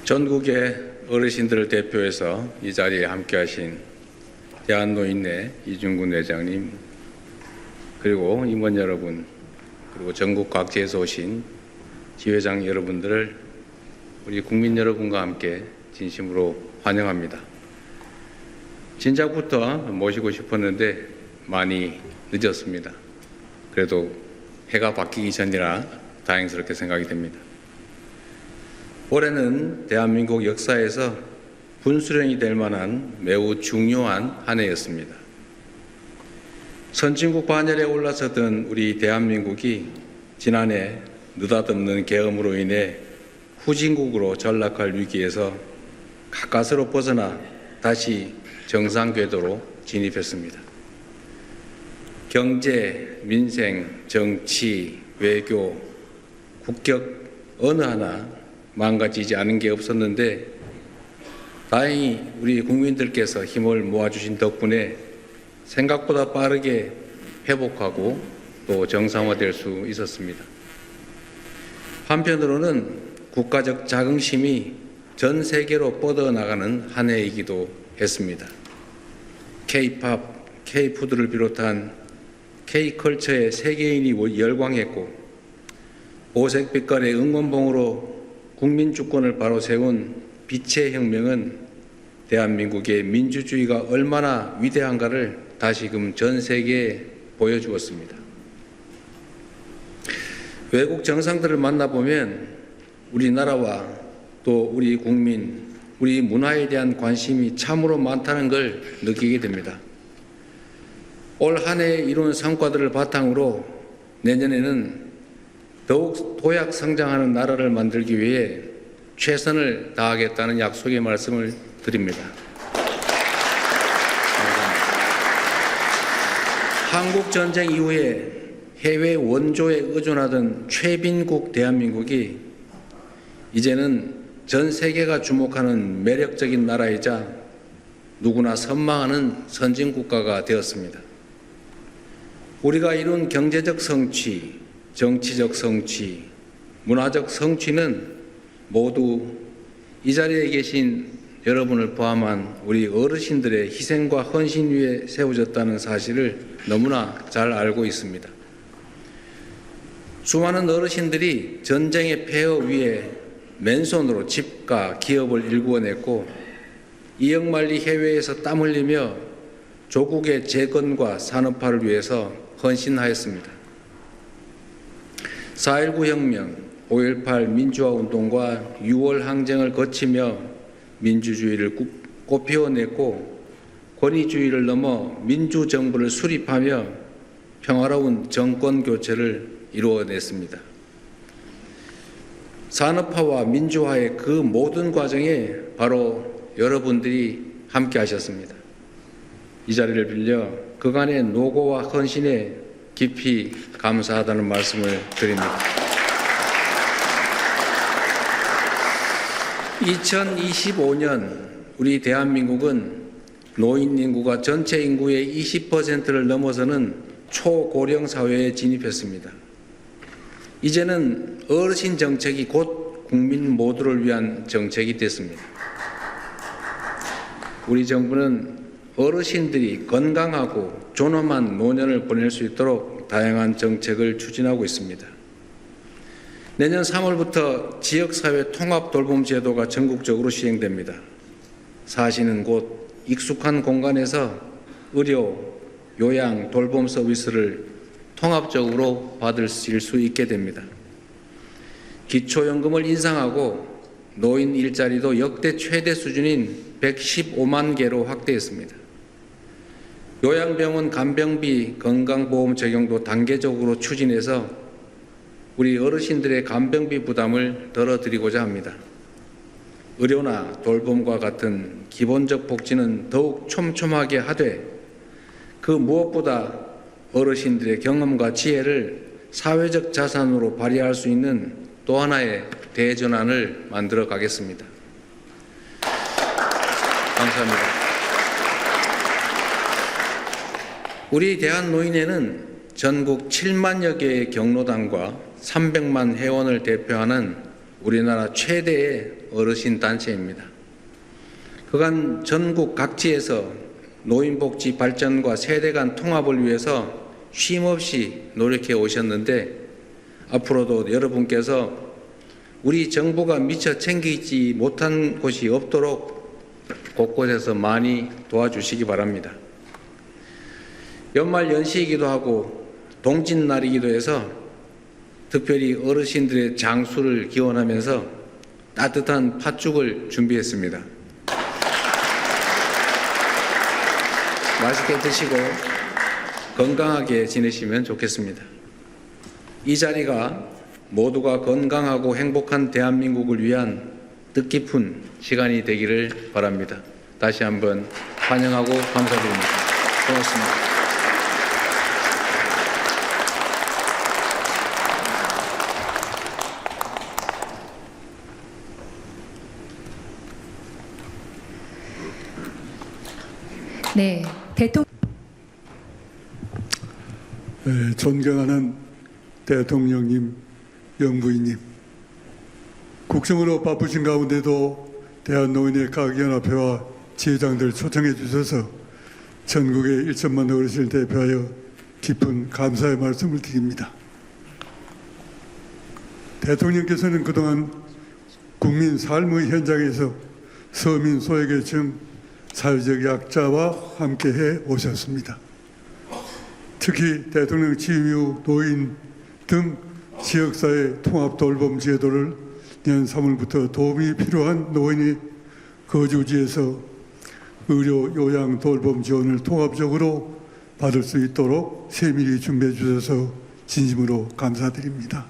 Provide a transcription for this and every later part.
전국의 어르신들을 대표해서 이 자리에 함께하신 대한노인회 이중근 회장님, 그리고 임원 여러분, 그리고 전국 각지에서 오신 지회장 여러분들을 우리 국민 여러분과 함께 진심으로 환영합니다. 진작부터 모시고 싶었는데 많이 늦었습니다. 그래도 해가 바뀌기 전이라 다행스럽게 생각이 됩니다. 올해는 대한민국 역사에서 분수령이 될 만한 매우 중요한 한 해였습니다. 선진국 반열에 올라서던 우리 대한민국이 지난해 느닷없는 계엄으로 인해 후진국으로 전락할 위기에서 가까스로 벗어나 다시 정상 궤도로 진입했습니다. 경제, 민생, 정치, 외교, 국격 어느 하나 망가지지 않은 게 없었는데 다행히 우리 국민들께서 힘을 모아주신 덕분에 생각보다 빠르게 회복하고 또 정상화될 수 있었습니다. 한편으로는 국가적 자긍심이 전 세계로 뻗어나가는 한 해이기도 했습니다. K-팝, K-푸드를 비롯한 K-컬처에 세계인이 열광했고 오색빛깔의 응원봉으로 국민 주권을 바로 세운 빛의 혁명은 대한민국의 민주주의가 얼마나 위대한가를 다시금 전 세계에 보여주었습니다. 외국 정상들을 만나보면 우리나라와 또 우리 국민, 우리 문화에 대한 관심이 참으로 많다는 걸 느끼게 됩니다. 올 한 해 이룬 성과들을 바탕으로 내년에는 더욱 도약 성장하는 나라를 만들기 위해 최선을 다하겠다는 약속의 말씀을 드립니다. 한국 전쟁 이후에 해외 원조에 의존하던 최빈국 대한민국이 이제는 전 세계가 주목하는 매력적인 나라이자 누구나 선망하는 선진국가가 되었습니다. 우리가 이룬 경제적 성취, 정치적 성취, 문화적 성취는 모두 이 자리에 계신 여러분을 포함한 우리 어르신들의 희생과 헌신 위에 세워졌다는 사실을 너무나 잘 알고 있습니다. 수많은 어르신들이 전쟁의 폐허 위에 맨손으로 집과 기업을 일구어냈고 이역만리 해외에서 땀 흘리며 조국의 재건과 산업화를 위해서 헌신하였습니다. 4.19 혁명, 5.18 민주화 운동과 6월 항쟁을 거치며 민주주의를 꽃피워냈고 권위주의를 넘어 민주정부를 수립하며 평화로운 정권 교체를 이루어냈습니다. 산업화와 민주화의 그 모든 과정에 바로 여러분들이 함께 하셨습니다. 이 자리를 빌려 그간의 노고와 헌신에 깊이 감사하다는 말씀을 드립니다. 2025년 우리 대한민국은 노인 인구가 전체 인구의 20%를 넘어서는 초고령 사회에 진입했습니다. 이제는 어르신 정책이 곧 국민 모두를 위한 정책이 됐습니다. 우리 정부는 어르신들이 건강하고 존엄한 노년을 보낼 수 있도록 다양한 정책을 추진하고 있습니다. 내년 3월부터 지역사회 통합돌봄제도가 전국적으로 시행됩니다. 사시는 곳 익숙한 공간에서 의료, 요양, 돌봄 서비스를 통합적으로 받으실 수 있게 됩니다. 기초연금을 인상하고 노인 일자리도 역대 최대 수준인 115만 개로 확대했습니다. 요양병원 간병비 건강보험 적용도 단계적으로 추진해서 우리 어르신들의 간병비 부담을 덜어드리고자 합니다. 의료나 돌봄과 같은 기본적 복지는 더욱 촘촘하게 하되 그 무엇보다 어르신들의 경험과 지혜를 사회적 자산으로 발휘할 수 있는 또 하나의 대전환을 만들어 가겠습니다. 감사합니다. 우리 대한노인회는 전국 7만여 개의 경로당과 300만 회원을 대표하는 우리나라 최대의 어르신 단체입니다. 그간 전국 각지에서 노인복지 발전과 세대 간 통합을 위해서 쉼없이 노력해 오셨는데 앞으로도 여러분께서 우리 정부가 미처 챙기지 못한 곳이 없도록 곳곳에서 많이 도와주시기 바랍니다. 연말 연시이기도 하고 동짓날이기도 해서 특별히 어르신들의 장수를 기원하면서 따뜻한 팥죽을 준비했습니다. 맛있게 드시고 건강하게 지내시면 좋겠습니다. 이 자리가 모두가 건강하고 행복한 대한민국을 위한 뜻깊은 시간이 되기를 바랍니다. 다시 한번 환영하고 감사드립니다. 고맙습니다. 네, 존경하는 대통령님, 영부인님, 국정으로 바쁘신 가운데도 대한노인의 각연합회와 지회장들 초청해 주셔서 전국의 1천만 어르신을 대표하여 깊은 감사의 말씀을 드립니다. 대통령께서는 그동안 국민 삶의 현장에서 서민 소외계층, 사회적 약자와 함께해 오셨습니다. 특히 대통령 취임 이후 노인 등 지역사회 통합 돌봄 제도를 내년 3월부터 도움이 필요한 노인이 거주지에서 의료, 요양, 돌봄 지원을 통합적으로 받을 수 있도록 세밀히 준비해 주셔서 진심으로 감사드립니다.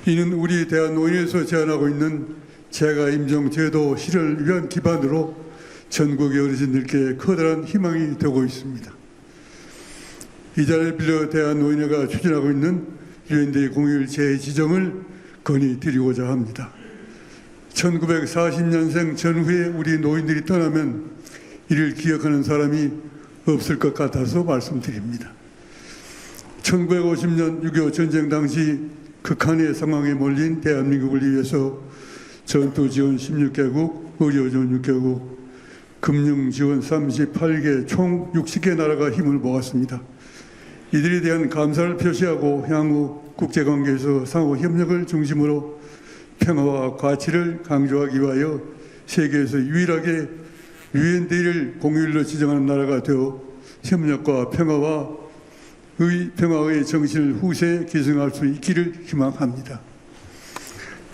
이는 우리 대한노인에서 제안하고 있는 재가임정제도 실현을 위한 기반으로 전국의 어르신들께 커다란 희망이 되고 있습니다. 이 자리를 빌려 대한노인회가 추진하고 있는 유엔데이 공휴일 재지정을 건의드리고자 합니다. 1940년생 전후에 우리 노인들이 떠나면 이를 기억하는 사람이 없을 것 같아서 말씀드립니다. 1950년 6.25 전쟁 당시 극한의 상황에 몰린 대한민국을 위해서 전투지원 16개국, 의료지원 6개국, 금융지원 38개, 총 60개 나라가 힘을 모았습니다. 이들에 대한 감사를 표시하고 향후 국제관계에서 상호 협력을 중심으로 평화와 가치를 강조하기 위하여 세계에서 유일하게 유엔데이를 공휴일로 지정하는 나라가 되어 협력과 평화의 정신을 후세에 계승할 수 있기를 희망합니다.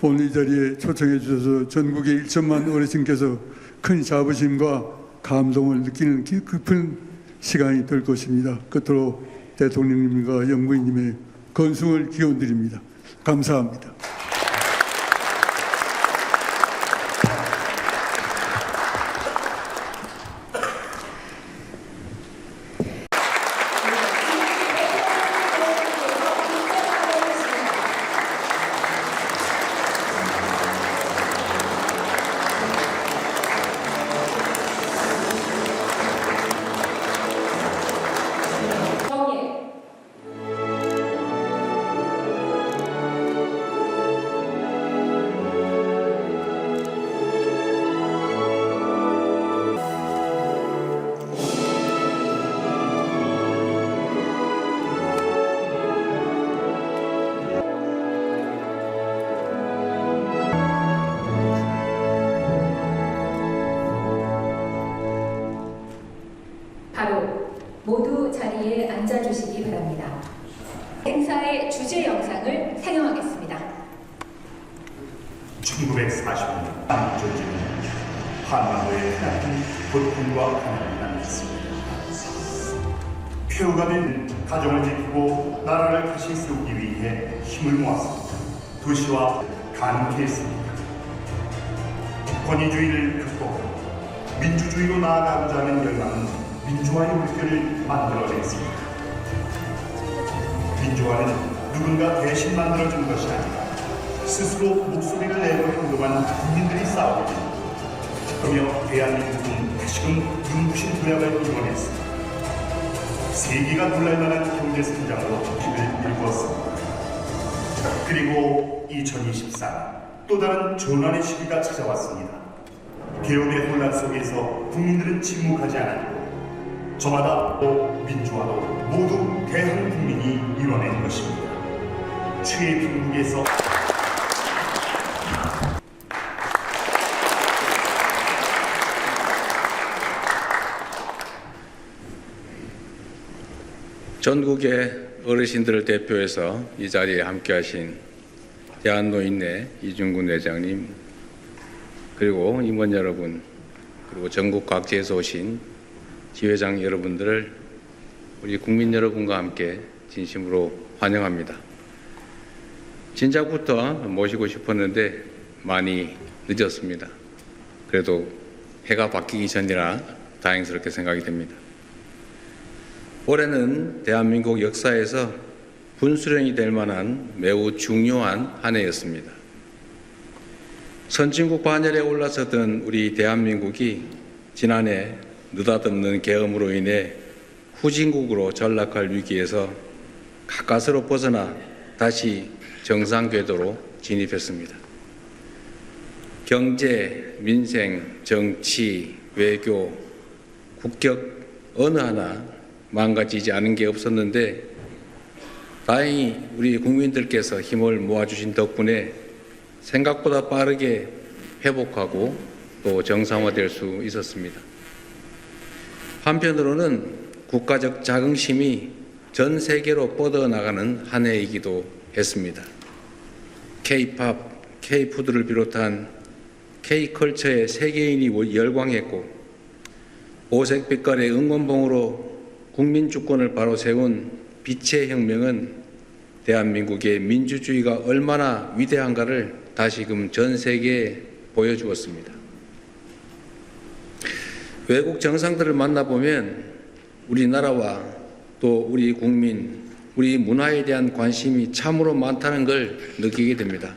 오늘 이 자리에 초청해 주셔서 전국의 1천만 어르신께서 큰 자부심과 감동을 느끼는 깊은 시간이 될 것입니다. 끝으로 대통령님과 영부인님의 건승을 기원드립니다. 감사합니다. 바로 모두 자리에 앉아주시기 바랍니다. 행사의 주제 영상을 상영하겠습니다. 1940년 조지는 한반도의 크나큰 고통과 가난이 남겼습니다. 폐허가 된 가정을 지키고 나라를 다시 세우기 위해 힘을 모았습니다. 도시와 간쾌했습니다. 권위주의를 극복하고 민주주의로 나아가고자 하는 열망은 민주화의 물결을 만들어냈습니다. 민주화는 누군가 대신 만들어준 것이 아니라 스스로 목소리를 내고 행동한 국민들이 싸우고 그러며 대한민국은 다시금 눈부신 도약을 이뤄냈습니다. 세계가 놀랄만한 경제 성장으로 길을 일구었습니다. 그리고 2024 또 다른 전환의 시기가 찾아왔습니다. 계엄의 혼란 속에서 국민들은 침묵하지 않았고 저마다 또 민주화도 모두 대한 국민이 이뤄낸 것입니다. 최빈국에서 전국의 어르신들을 대표해서 이 자리에 함께하신 대한노인회 이중근 회장님, 그리고 임원 여러분, 그리고 전국 각지에서 오신 지회장 여러분들을 우리 국민 여러분과 함께 진심으로 환영합니다. 진작부터 모시고 싶었는데 많이 늦었습니다. 그래도 해가 바뀌기 전이라 다행스럽게 생각이 됩니다. 올해는 대한민국 역사에서 분수령이 될 만한 매우 중요한 한 해였습니다. 선진국 반열에 올라서던 우리 대한민국이 지난해 느닷없는 계엄으로 인해 후진국으로 전락할 위기에서 가까스로 벗어나 다시 정상 궤도로 진입했습니다. 경제, 민생, 정치, 외교, 국격 어느 하나 망가지지 않은 게 없었는데 다행히 우리 국민들께서 힘을 모아주신 덕분에 생각보다 빠르게 회복하고 또 정상화될 수 있었습니다. 한편으로는 국가적 자긍심이 전 세계로 뻗어나가는 한 해이기도 했습니다. K-팝, K-푸드를 비롯한 K-컬처에 세계인이 열광했고 오색 빛깔의 응원봉으로 국민 주권을 바로 세운 빛의 혁명은 대한민국의 민주주의가 얼마나 위대한가를 다시금 전 세계에 보여주었습니다. 외국 정상들을 만나보면 우리나라와 또 우리 국민, 우리 문화에 대한 관심이 참으로 많다는 걸 느끼게 됩니다.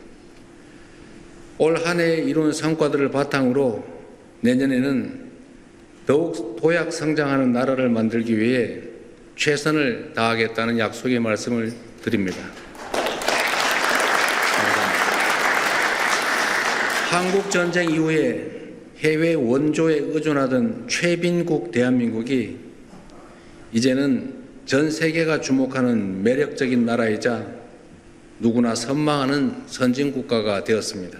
올 한 해 이룬 성과들을 바탕으로 내년에는 더욱 도약 성장하는 나라를 만들기 위해 최선을 다하겠다는 약속의 말씀을 드립니다. 한국 전쟁 이후에 해외 원조에 의존하던 최빈국 대한민국이 이제는 전 세계가 주목하는 매력적인 나라이자 누구나 선망하는 선진국가가 되었습니다.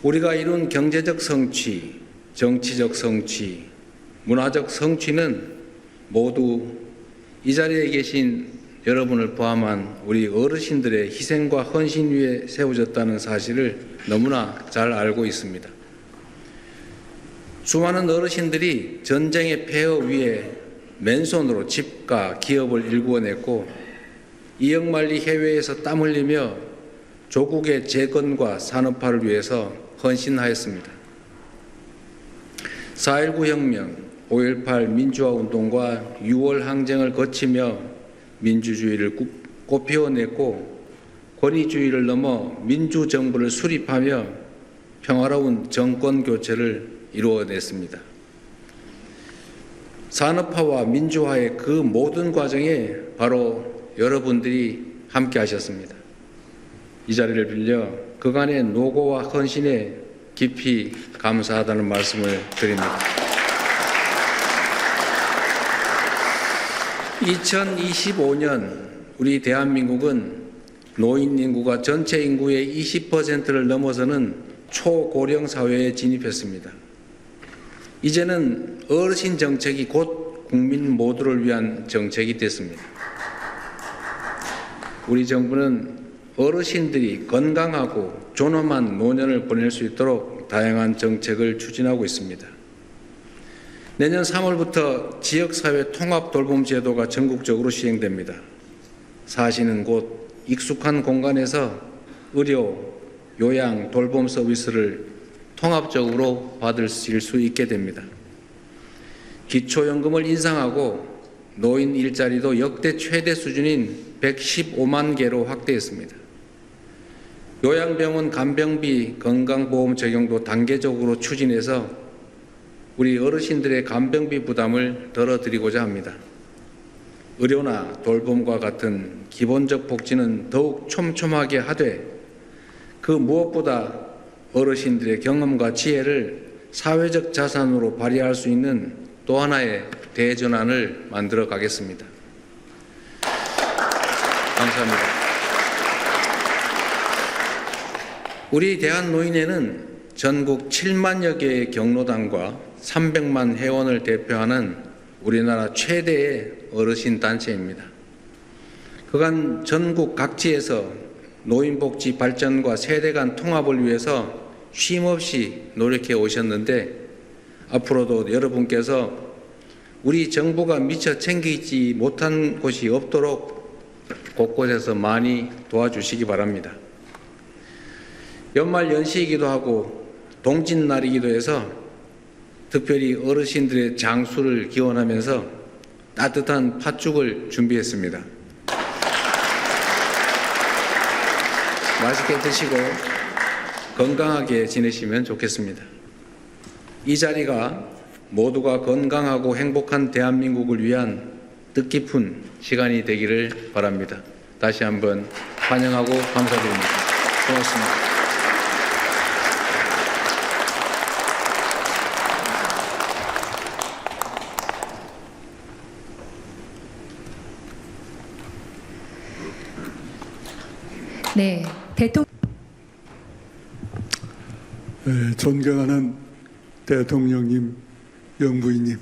우리가 이룬 경제적 성취, 정치적 성취, 문화적 성취는 모두 이 자리에 계신 여러분을 포함한 우리 어르신들의 희생과 헌신 위에 세워졌다는 사실을 너무나 잘 알고 있습니다. 수많은 어르신들이 전쟁의 폐허 위에 맨손으로 집과 기업을 일구어냈고 이역만리 해외에서 땀 흘리며 조국의 재건과 산업화를 위해서 헌신하였습니다. 4.19 혁명, 5.18 민주화 운동과 6월 항쟁을 거치며 민주주의를 꽃피워냈고 권위주의를 넘어 민주정부를 수립하며 평화로운 정권 교체를 이루어냈습니다. 산업화와 민주화의 그 모든 과정에 바로 여러분들이 함께 하셨습니다. 이 자리를 빌려 그간의 노고와 헌신에 깊이 감사하다는 말씀을 드립니다. 2025년 우리 대한민국은 노인 인구가 전체 인구의 20%를 넘어서는 초고령 사회에 진입했습니다. 이제는 어르신 정책이 곧 국민 모두를 위한 정책이 됐습니다. 우리 정부는 어르신들이 건강하고 존엄한 노년을 보낼 수 있도록 다양한 정책을 추진하고 있습니다. 내년 3월부터 지역사회 통합 돌봄 제도가 전국적으로 시행됩니다. 사시는 곳 익숙한 공간에서 의료, 요양, 돌봄 서비스를 통합적으로 받으실 수 있게 됩니다. 기초연금을 인상하고 노인 일자리도 역대 최대 수준인 115만 개로 확대했습니다. 요양병원 간병비 건강보험 적용도 단계적으로 추진해서 우리 어르신들의 간병비 부담을 덜어드리고자 합니다. 의료나 돌봄과 같은 기본적 복지는 더욱 촘촘하게 하되 그 무엇보다 어르신들의 경험과 지혜를 사회적 자산으로 발휘할 수 있는 또 하나의 대전환을 만들어 가겠습니다. 감사합니다. 우리 대한노인회는 전국 7만여 개의 경로당과 300만 회원을 대표하는 우리나라 최대의 어르신 단체입니다. 그간 전국 각지에서 노인복지 발전과 세대 간 통합을 위해서 쉼없이 노력해 오셨는데 앞으로도 여러분께서 우리 정부가 미처 챙기지 못한 곳이 없도록 곳곳에서 많이 도와주시기 바랍니다. 연말 연시이기도 하고 동짓날이기도 해서 특별히 어르신들의 장수를 기원하면서 따뜻한 팥죽을 준비했습니다. 맛있게 드시고 건강하게 지내시면 좋겠습니다. 이 자리가 모두가 건강하고 행복한 대한민국을 위한 뜻깊은 시간이 되기를 바랍니다. 다시 한번 환영하고 감사드립니다. 고맙습니다. 네, 대통령. 존경하는 대통령님, 영부인님,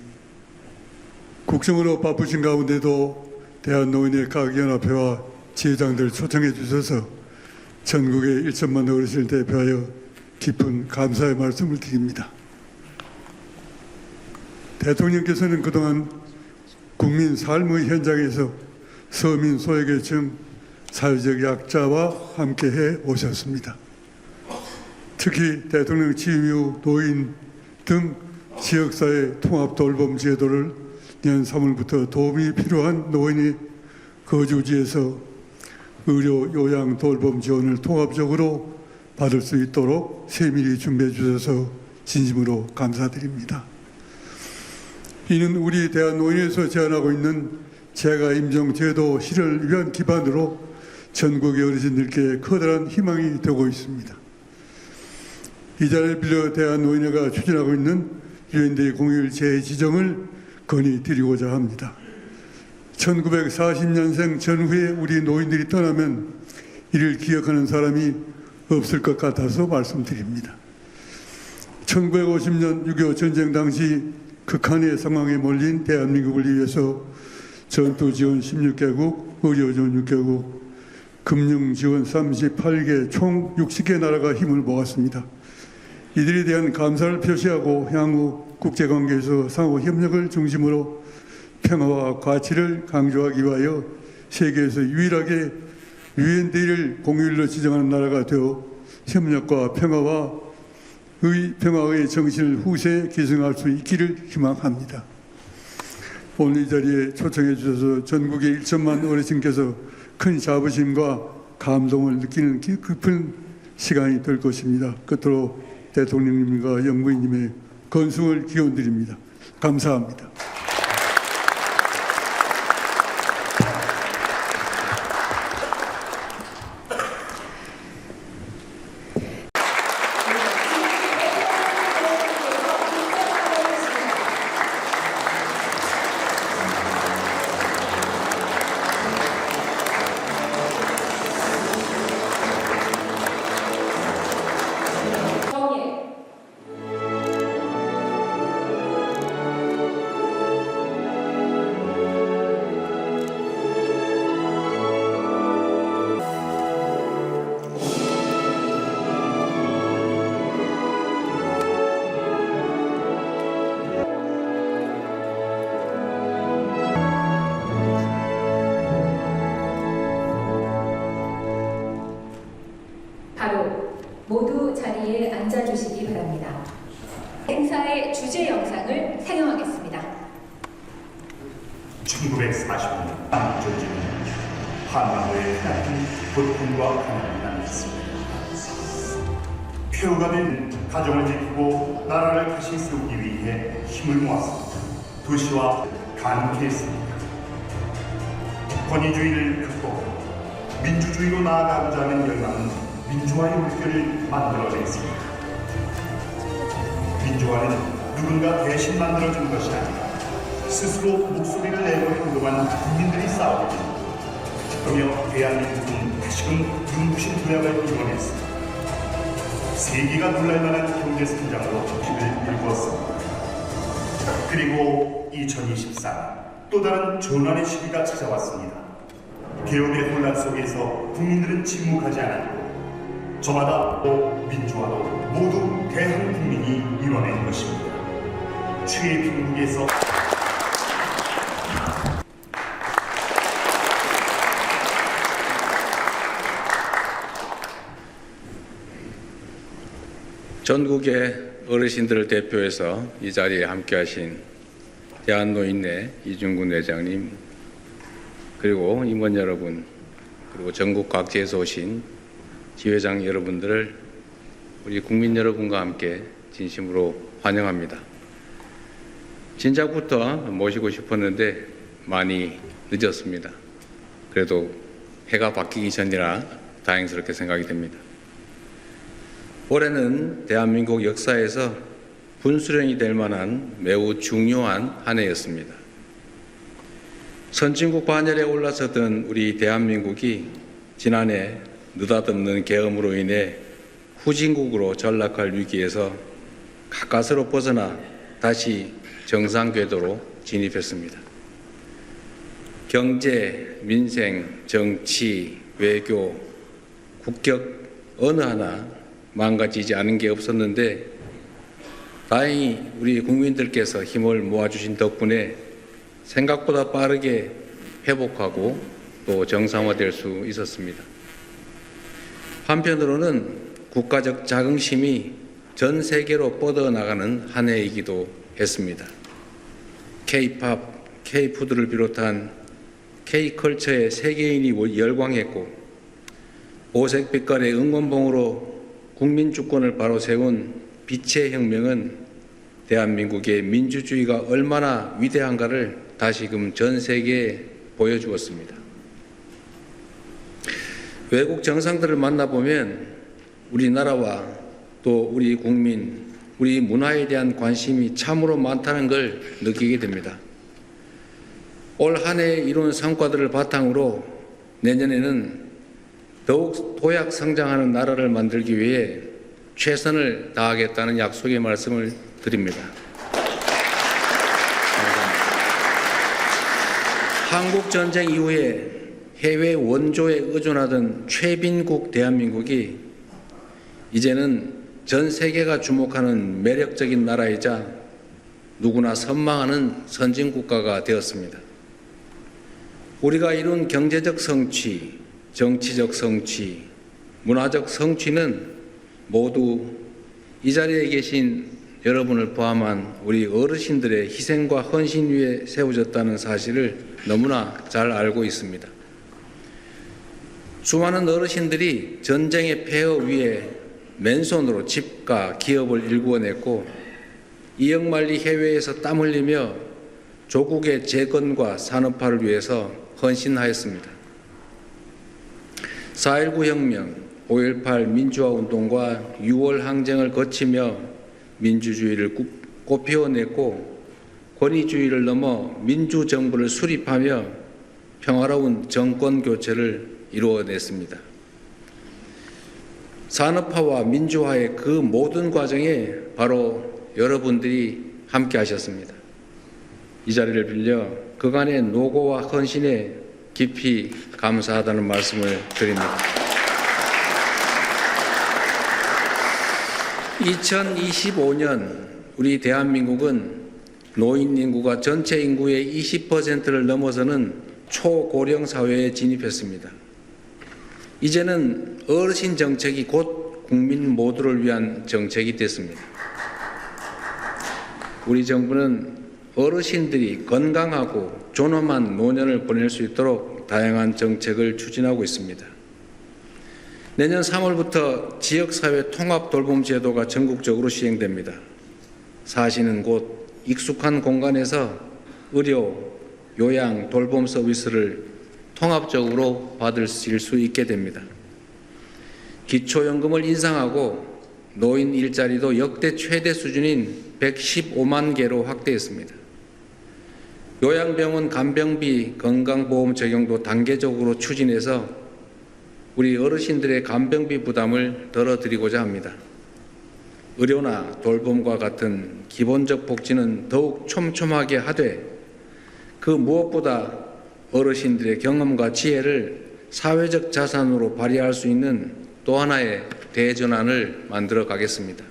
국정으로 바쁘신 가운데도 대한노인회 각 연합회와 지회장들 초청해 주셔서 전국의 1천만 어르신을 대표하여 깊은 감사의 말씀을 드립니다. 대통령께서는 그동안 국민 삶의 현장에서 서민 소외계층, 사회적 약자와 함께해 오셨습니다. 특히 대통령 취임 이후 노인 등 지역사회 통합 돌봄 제도를 내년 3월부터 도움이 필요한 노인이 거주지에서 의료, 요양, 돌봄 지원을 통합적으로 받을 수 있도록 세밀히 준비해 주셔서 진심으로 감사드립니다. 이는 우리 대한노인회에서 제안하고 있는 재가 임종 제도 실현을 위한 기반으로 전국의 어르신들께 커다란 희망이 되고 있습니다. 이 자리를 빌려 대한노인회가 추진하고 있는 유엔데이 공휴일 재지정을 건의드리고자 합니다. 1940년생 전후에 우리 노인들이 떠나면 이를 기억하는 사람이 없을 것 같아서 말씀드립니다. 1950년 6.25 전쟁 당시 극한의 상황에 몰린 대한민국을 위해서 전투지원 16개국, 의료지원 6개국, 금융지원 38개, 총 60개 나라가 힘을 모았습니다. 이들에 대한 감사를 표시하고 향후 국제관계에서 상호 협력을 중심으로 평화와 가치를 강조하기 위하여 세계에서 유일하게 유엔데이를 공휴일로 지정하는 나라가 되어 협력과 평화의 정신을 후세에 계승할 수 있기를 희망합니다. 오늘 이 자리에 초청해 주셔서 전국의 1천만 어르신께서 큰 자부심과 감동을 느끼는 깊은 시간이 될 것입니다. 끝으로 대통령님과 영부인님의 건승을 기원드립니다. 감사합니다. 바로 모두 자리에 앉아주시기 바랍니다. 행사의 주제 영상을 상영하겠습니다. 1940년 전쟁은 한반도에 크나큰 고통과 가난이 남겼습니다. 폐허가 된 가정을 지키고 나라를 다시 세우기 위해 힘을 모았습니다. 도시와 간쾌했습니다. 권위주의를 극복하고 민주주의로 나아가고자 하는 열망은 민주화의 물결을 만들어냈습니다. 민주화는 누군가 대신 만들어준 것이 아니라 스스로 목소리를 내고 행동한 국민들이 싸우고 그러며 대한민국은 다시금 눈부신 도약을 이뤄냈습니다. 세계가 놀랄만한 경제 성장으로 빛을 일구었습니다. 그리고 2024년 또 다른 전환의 시기가 찾아왔습니다. 개혁의 혼란 속에서 국민들은 침묵하지 않았고 저마다 또 민주화도 모두 대한 국민이 이뤄낸 것입니다. 최빈국에서 전국의 어르신들을 대표해서 이 자리에 함께하신 대한노인회 이중근 회장님, 그리고 임원 여러분, 그리고 전국 각지에서 오신 지회장 여러분들을 우리 국민 여러분과 함께 진심으로 환영합니다. 진작부터 모시고 싶었는데 많이 늦었습니다. 그래도 해가 바뀌기 전이라 다행스럽게 생각이 됩니다. 올해는 대한민국 역사에서 분수령이 될 만한 매우 중요한 한 해였습니다. 선진국 반열에 올라서던 우리 대한민국이 지난해 느닷없는 계엄으로 인해 후진국으로 전락할 위기에서 가까스로 벗어나 다시 정상 궤도로 진입했습니다. 경제, 민생, 정치, 외교, 국격 어느 하나 망가지지 않은 게 없었는데 다행히 우리 국민들께서 힘을 모아주신 덕분에 생각보다 빠르게 회복하고 또 정상화될 수 있었습니다. 한편으로는 국가적 자긍심이 전 세계로 뻗어나가는 한 해이기도 했습니다. K-팝, K-푸드를 비롯한 K-컬처에 세계인이 열광했고 오색빛깔의 응원봉으로 국민주권을 바로 세운 빛의 혁명은 대한민국의 민주주의가 얼마나 위대한가를 다시금 전 세계에 보여주었습니다. 외국 정상들을 만나보면 우리나라와 또 우리 국민, 우리 문화에 대한 관심이 참으로 많다는 걸 느끼게 됩니다. 올 한 해 이룬 성과들을 바탕으로 내년에는 더욱 도약 성장하는 나라를 만들기 위해 최선을 다하겠다는 약속의 말씀을 드립니다. 한국 전쟁 이후에 해외 원조에 의존하던 최빈국 대한민국이 이제는 전 세계가 주목하는 매력적인 나라이자 누구나 선망하는 선진국가가 되었습니다. 우리가 이룬 경제적 성취, 정치적 성취, 문화적 성취는 모두 이 자리에 계신 여러분을 포함한 우리 어르신들의 희생과 헌신 위에 세워졌다는 사실을 너무나 잘 알고 있습니다. 수많은 어르신들이 전쟁의 폐허 위에 맨손으로 집과 기업을 일구어냈고 이역만리 해외에서 땀 흘리며 조국의 재건과 산업화를 위해서 헌신하였습니다. 4.19 혁명, 5.18 민주화 운동과 6월 항쟁을 거치며 민주주의를 꽃피워냈고 권위주의를 넘어 민주정부를 수립하며 평화로운 정권 교체를 이루어냈습니다. 산업화와 민주화의 그 모든 과정에 바로 여러분들이 함께 하셨습니다. 이 자리를 빌려 그간의 노고와 헌신에 깊이 감사하다는 말씀을 드립니다. 2025년 우리 대한민국은 노인 인구가 전체 인구의 20%를 넘어서는 초고령 사회에 진입했습니다. 이제는 어르신 정책이 곧 국민 모두를 위한 정책이 됐습니다. 우리 정부는 어르신들이 건강하고 존엄한 노년을 보낼 수 있도록 다양한 정책을 추진하고 있습니다. 내년 3월부터 지역사회 통합 돌봄 제도가 전국적으로 시행됩니다. 사시는 곳 익숙한 공간에서 의료, 요양, 돌봄 서비스를 통합적으로 받으실 수 있게 됩니다. 기초연금을 인상하고 노인 일자리도 역대 최대 수준인 115만 개로 확대했습니다. 요양병원 간병비 건강보험 적용도 단계적으로 추진해서 우리 어르신들의 간병비 부담을 덜어드리고자 합니다. 의료나 돌봄과 같은 기본적 복지는 더욱 촘촘하게 하되 그 무엇보다 어르신들의 경험과 지혜를 사회적 자산으로 발휘할 수 있는 또 하나의 대전환을 만들어 가겠습니다.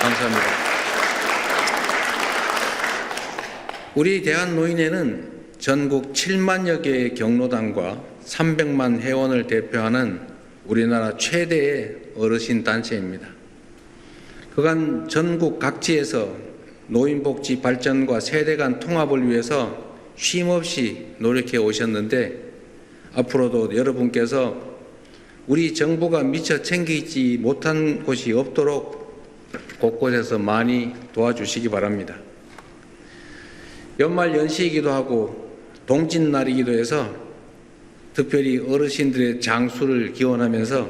감사합니다. 우리 대한노인회는 전국 7만여 개의 경로당과 300만 회원을 대표하는 우리나라 최대의 어르신 단체입니다. 그간 전국 각지에서 노인복지 발전과 세대 간 통합을 위해서 쉼없이 노력해 오셨는데 앞으로도 여러분께서 우리 정부가 미처 챙기지 못한 곳이 없도록 곳곳에서 많이 도와주시기 바랍니다. 연말 연시이기도 하고 동짓날이기도 해서 특별히 어르신들의 장수를 기원하면서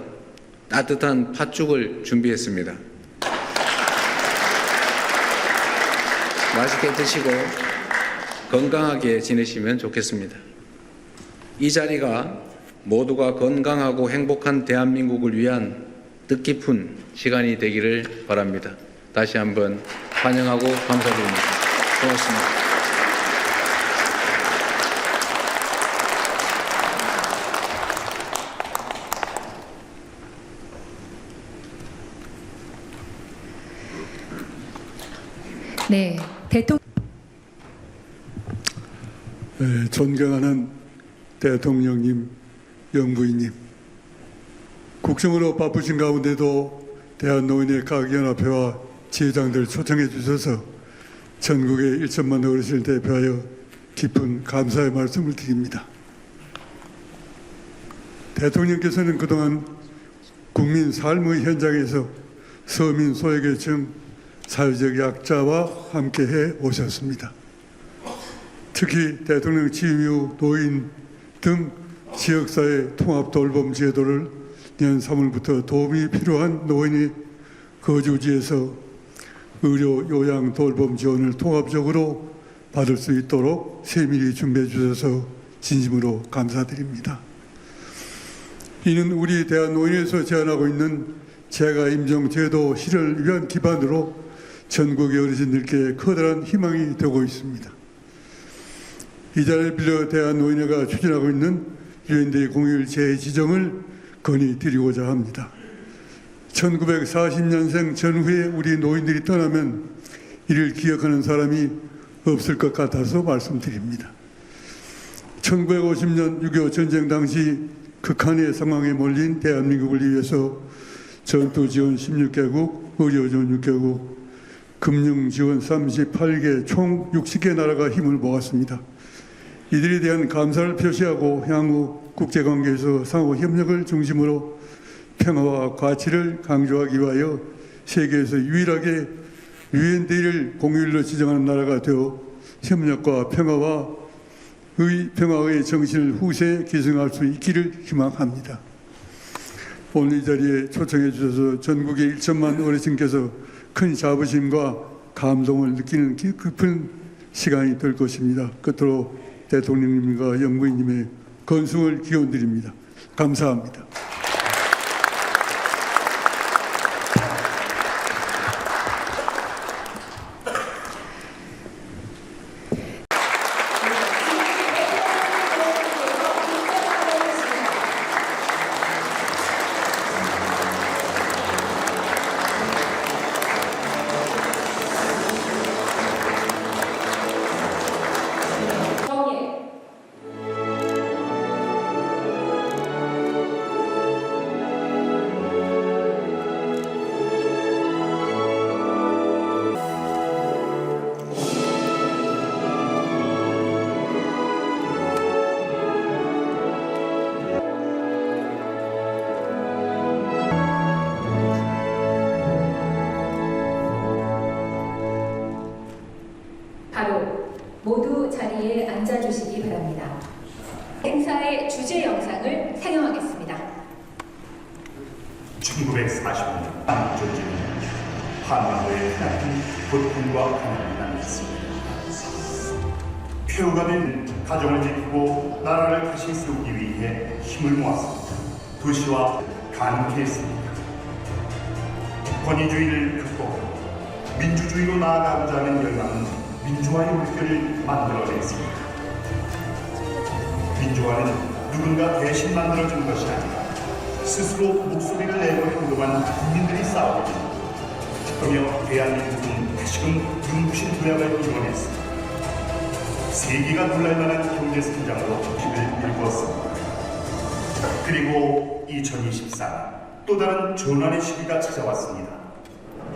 따뜻한 팥죽을 준비했습니다. 맛있게 드시고 건강하게 지내시면 좋겠습니다. 이 자리가 모두가 건강하고 행복한 대한민국을 위한 뜻깊은 시간이 되기를 바랍니다. 다시 한번 환영하고 감사드립니다. 고맙습니다. 네, 대통령. 네, 존경하는 대통령님, 영부인님, 국정으로 바쁘신 가운데도 대한노인회 각 연합회와 지회장들 초청해 주셔서 전국의 1천만 어르신을 대표하여 깊은 감사의 말씀을 드립니다. 대통령께서는 그동안 국민 삶의 현장에서 서민 소외계층, 사회적 약자와 함께해 오셨습니다. 특히 대통령 취임 이후 노인 등 지역사회 통합 돌봄 제도를 내년 3월부터 도움이 필요한 노인이 거주지에서 의료, 요양, 돌봄 지원을 통합적으로 받을 수 있도록 세밀히 준비해 주셔서 진심으로 감사드립니다. 이는 우리 대한노인회에서 제안하고 있는 재가 임종 제도 실현을 위한 기반으로 전국의 어르신들께 커다란 희망이 되고 있습니다. 이 자리를 빌려 대한노인회가 추진하고 있는 유엔데이 공휴일 재지정을 건의드리고자 합니다. 1940년생 전후에 우리 노인들이 떠나면 이를 기억하는 사람이 없을 것 같아서 말씀드립니다. 1950년 6.25 전쟁 당시 극한의 상황에 몰린 대한민국을 위해서 전투지원 16개국, 의료지원 6개국, 금융지원 38개, 총 60개 나라가 힘을 모았습니다. 이들에 대한 감사를 표시하고 향후 국제관계에서 상호 협력을 중심으로 평화와 가치를 강조하기 위하여 세계에서 유일하게 유엔데이를 공휴일로 지정하는 나라가 되어 협력과 평화의 정신을 후세에 계승할 수 있기를 희망합니다. 오늘 이 자리에 초청해 주셔서 전국의 1천만 어르신께서 큰 자부심과 감동을 느끼는 깊은 시간이 될 것입니다. 끝으로 대통령님과 영부인님의 건승을 기원드립니다. 감사합니다. 1940년 한국전쟁이 한반도에 크나큰 고통과 고난을 남겼습니다. 폐허가 된 가정을 지키고 나라를 다시 세우기 위해 힘을 모았습니다. 도시와 강퇴했습니다. 권위주의를 극복하고 민주주의로 나아가고자 하는 열망은 민주화의 물결을 만들어냈습니다. 민주화는 누군가 대신 만들어준 것이 아니라 스스로 목소리를 내고 행동한 국민들이 싸우고 그러며 대한민국은 다시금 눈부신 도약을 이뤄냈습니다. 세계가 놀랄 만한 경제 성장으로 힘을 일구었습니다. 그리고 2024년 또 다른 전환의 시기가 찾아왔습니다.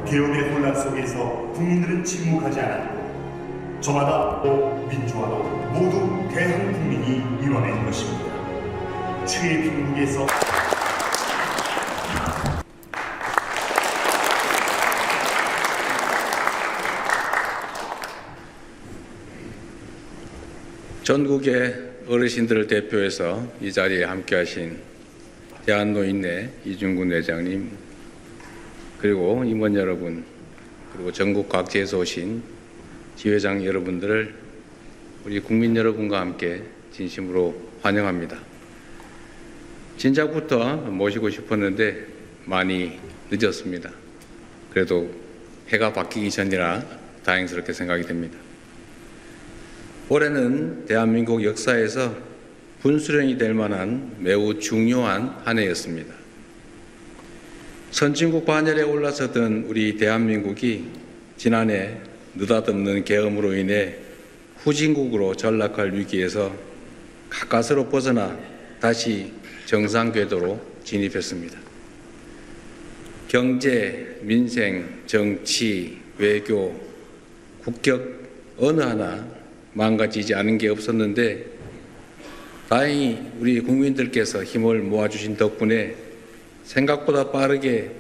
개혁의 혼란 속에서 국민들은 침묵하지 않았고 저마다 또 민주화도 모두 대한 국민이 이뤄낸 것입니다. 최빈국에서 전국의 어르신들을 대표해서 이 자리에 함께하신 대한노인회 이중근 회장님, 그리고 임원 여러분, 그리고 전국 각지에서 오신 지회장 여러분들을 우리 국민 여러분과 함께 진심으로 환영합니다. 진작부터 모시고 싶었는데 많이 늦었습니다. 그래도 해가 바뀌기 전이라 다행스럽게 생각이 됩니다. 올해는 대한민국 역사에서 분수령이 될 만한 매우 중요한 한 해였습니다. 선진국 반열에 올라서던 우리 대한민국이 지난해 느닷없는 계엄으로 인해 후진국으로 전락할 위기에서 가까스로 벗어나 다시 정상 궤도로 진입했습니다. 경제, 민생, 정치, 외교, 국격 어느 하나 망가지지 않은 게 없었는데 다행히 우리 국민들께서 힘을 모아주신 덕분에 생각보다 빠르게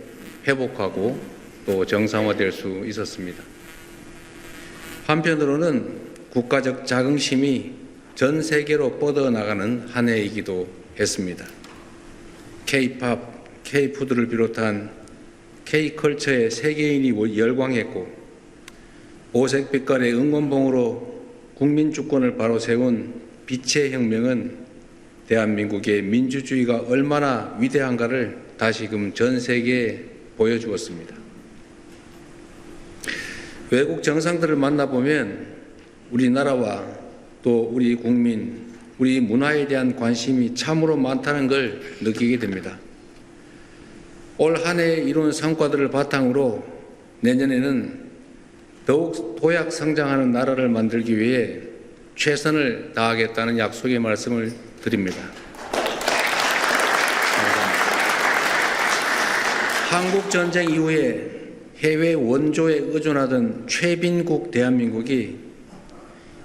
회복하고 또 정상화될 수 있었습니다. 한편으로는 국가적 자긍심이 전 세계로 뻗어나가는 한 해이기도 했습니다. K-팝, K-푸드를 비롯한 K-컬처에 세계인이 열광했고 오색 빛깔의 응원봉으로 국민 주권을 바로 세운 빛의 혁명은 대한민국의 민주주의가 얼마나 위대한가를 다시금 전 세계에 보여주었습니다. 외국 정상들을 만나보면 우리나라와 또 우리 국민, 우리 문화에 대한 관심이 참으로 많다는 걸 느끼게 됩니다. 올 한 해에 이룬 성과들을 바탕으로 내년에는 더욱 도약 성장하는 나라를 만들기 위해 최선을 다하겠다는 약속의 말씀을 드립니다. 한국 전쟁 이후에 해외 원조에 의존하던 최빈국 대한민국이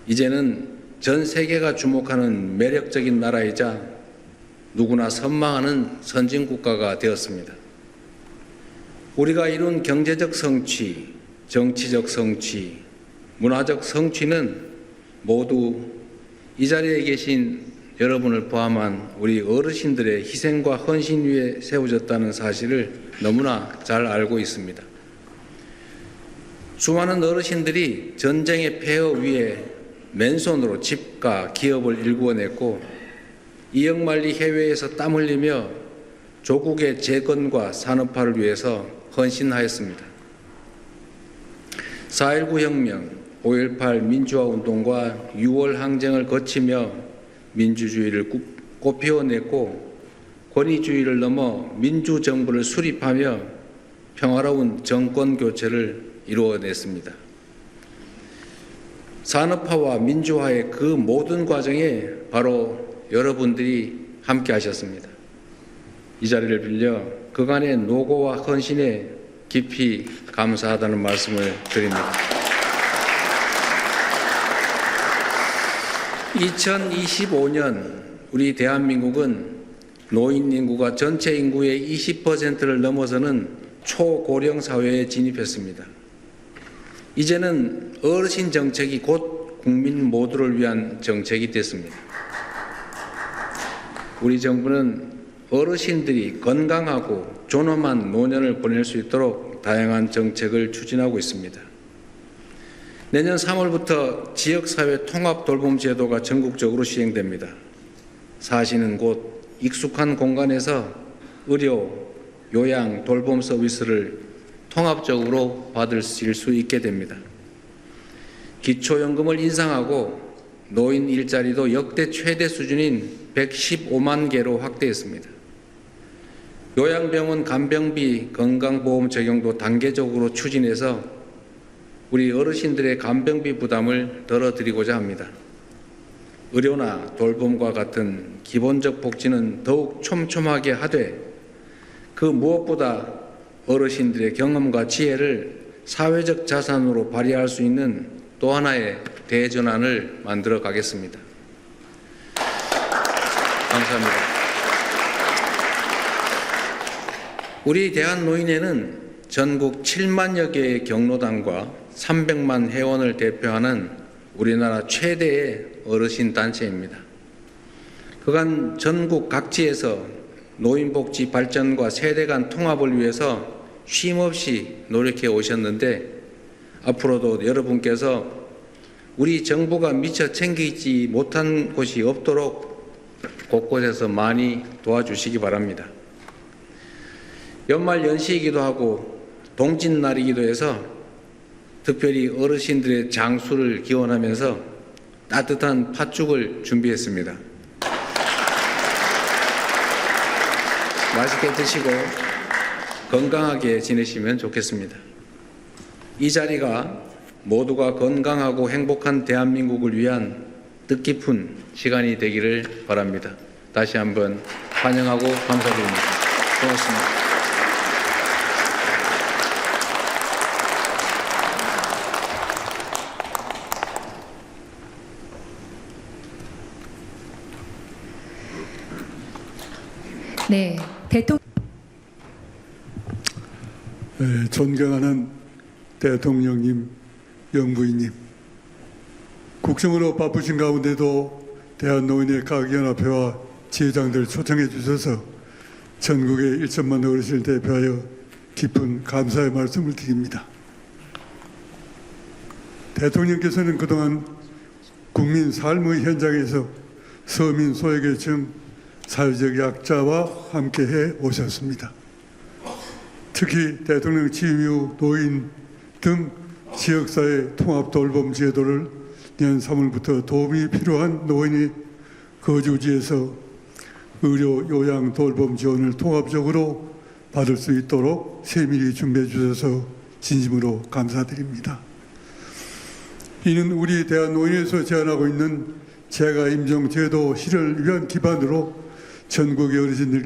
이제는 전 세계가 주목하는 매력적인 나라이자 누구나 선망하는 선진국가가 되었습니다. 우리가 이룬 경제적 성취, 정치적 성취, 문화적 성취는 모두 이 자리에 계신 여러분을 포함한 우리 어르신들의 희생과 헌신 위에 세워졌다는 사실을 너무나 잘 알고 있습니다. 수많은 어르신들이 전쟁의 폐허 위에 맨손으로 집과 기업을 일구어냈고 이역만리 해외에서 땀 흘리며 조국의 재건과 산업화를 위해서 헌신하였습니다. 4.19 혁명, 5.18 민주화운동과 6월 항쟁을 거치며 민주주의를 꽃피워냈고 권위주의를 넘어 민주정부를 수립하며 평화로운 정권교체를 이루어냈습니다. 산업화와 민주화의 그 모든 과정에 바로 여러분들이 함께 하셨습니다. 이 자리를 빌려 그간의 노고와 헌신에 깊이 감사하다는 말씀을 드립니다. 2025년 우리 대한민국은 노인 인구가 전체 인구의 20%를 넘어서는 초고령 사회에 진입했습니다. 이제는 어르신 정책이 곧 국민 모두를 위한 정책이 됐습니다. 우리 정부는 어르신들이 건강하고 존엄한 노년을 보낼 수 있도록 다양한 정책을 추진하고 있습니다. 내년 3월부터 지역사회 통합 돌봄 제도가 전국적으로 시행됩니다. 사시는 곳 익숙한 공간에서 의료, 요양, 돌봄 서비스를 통합적으로 받으실 수 있게 됩니다. 기초연금을 인상하고 노인 일자리도 역대 최대 수준인 115만 개로 확대했습니다. 요양병원 간병비 건강보험 적용도 단계적으로 추진해서 우리 어르신들의 간병비 부담을 덜어드리고자 합니다. 의료나 돌봄과 같은 기본적 복지는 더욱 촘촘하게 하되 그 무엇보다 어르신들의 경험과 지혜를 사회적 자산으로 발휘할 수 있는 또 하나의 대전환을 만들어 가겠습니다. 감사합니다. 우리 대한노인회는 전국 7만여 개의 경로당과 300만 회원을 대표하는 우리나라 최대의 어르신 단체입니다. 그간 전국 각지에서 노인복지 발전과 세대 간 통합을 위해서 쉼없이 노력해 오셨는데 앞으로도 여러분께서 우리 정부가 미처 챙기지 못한 곳이 없도록 곳곳에서 많이 도와주시기 바랍니다. 연말 연시이기도 하고 동짓날이기도 해서 특별히 어르신들의 장수를 기원하면서 따뜻한 팥죽을 준비했습니다. 맛있게 드시고 건강하게 지내시면 좋겠습니다. 이 자리가 모두가 건강하고 행복한 대한민국을 위한 뜻깊은 시간이 되기를 바랍니다. 다시 한번 환영하고 감사드립니다. 고맙습니다. 네, 존경하는 대통령님, 영부인님, 국정으로 바쁘신 가운데도 대한노인회 각 연합회와 지회장들 초청해 주셔서 전국의 1천만 어르신을 대표하여 깊은 감사의 말씀을 드립니다. 대통령께서는 그동안 국민 삶의 현장에서 서민 소외계층 사회적 약자와 함께해 오셨습니다. 특히 대통령 취임 이후 노인 등 지역사회 통합 돌봄 제도를 내년 3월부터 도움이 필요한 노인이 거주지에서 의료, 요양, 돌봄 지원을 통합적으로 받을 수 있도록 세밀히 준비해 주셔서 진심으로 감사드립니다. 이는 우리 대한노인회에서 제안하고 있는 재가 임종 제도 실현을 위한 기반으로 전국의 어르신들